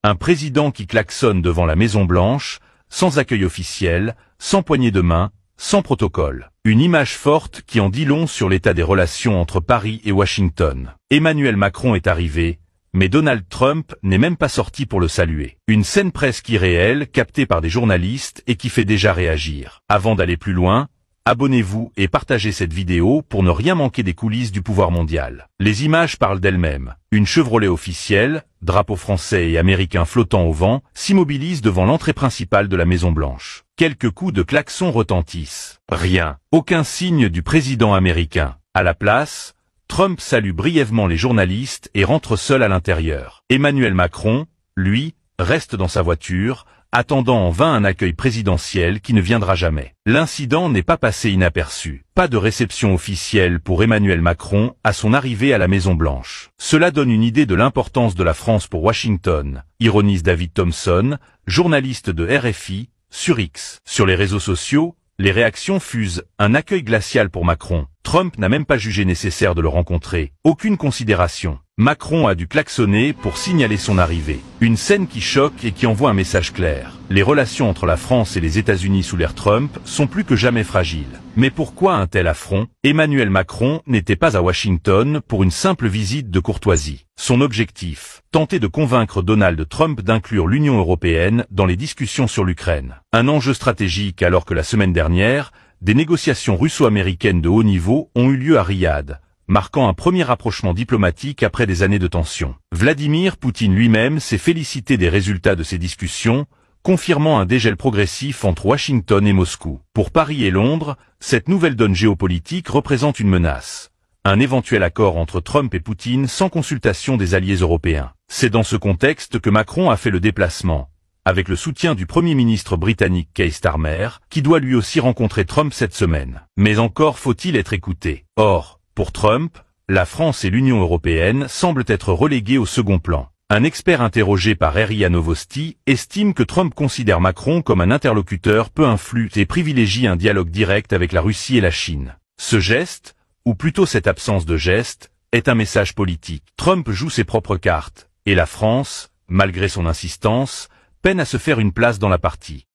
Un président qui klaxonne devant la Maison-Blanche, sans accueil officiel, sans poignée de main, sans protocole. Une image forte qui en dit long sur l'état des relations entre Paris et Washington. Emmanuel Macron est arrivé, mais Donald Trump n'est même pas sorti pour le saluer. Une scène presque irréelle, captée par des journalistes et qui fait déjà réagir. Avant d'aller plus loin, abonnez-vous et partagez cette vidéo pour ne rien manquer des coulisses du pouvoir mondial. Les images parlent d'elles-mêmes. Une Chevrolet officielle, drapeau français et américain flottant au vent, s'immobilise devant l'entrée principale de la Maison-Blanche. Quelques coups de klaxon retentissent. Rien. Aucun signe du président américain. À la place, Trump salue brièvement les journalistes et rentre seul à l'intérieur. Emmanuel Macron, lui, reste dans sa voiture, attendant en vain un accueil présidentiel qui ne viendra jamais. L'incident n'est pas passé inaperçu. Pas de réception officielle pour Emmanuel Macron à son arrivée à la Maison-Blanche. Cela donne une idée de l'importance de la France pour Washington, ironise David Thompson, journaliste de RFI, sur X. Sur les réseaux sociaux, les réactions fusent. Un accueil glacial pour Macron. Trump n'a même pas jugé nécessaire de le rencontrer. Aucune considération. Macron a dû klaxonner pour signaler son arrivée. Une scène qui choque et qui envoie un message clair. Les relations entre la France et les États-Unis sous l'ère Trump sont plus que jamais fragiles. Mais pourquoi un tel affront? Emmanuel Macron n'était pas à Washington pour une simple visite de courtoisie. Son objectif, tenter de convaincre Donald Trump d'inclure l'Union européenne dans les discussions sur l'Ukraine. Un enjeu stratégique alors que la semaine dernière, des négociations russo-américaines de haut niveau ont eu lieu à Riyad, marquant un premier rapprochement diplomatique après des années de tension. Vladimir Poutine lui-même s'est félicité des résultats de ces discussions, confirmant un dégel progressif entre Washington et Moscou. Pour Paris et Londres, cette nouvelle donne géopolitique représente une menace. Un éventuel accord entre Trump et Poutine sans consultation des alliés européens. C'est dans ce contexte que Macron a fait le déplacement, avec le soutien du Premier ministre britannique Keir Starmer, qui doit lui aussi rencontrer Trump cette semaine. Mais encore faut-il être écouté. Or, pour Trump, la France et l'Union européenne semblent être reléguées au second plan. Un expert interrogé par RIA Novosti estime que Trump considère Macron comme un interlocuteur peu influent et privilégie un dialogue direct avec la Russie et la Chine. Ce geste, ou plutôt cette absence de geste, est un message politique. Trump joue ses propres cartes, et la France, malgré son insistance, peine à se faire une place dans la partie.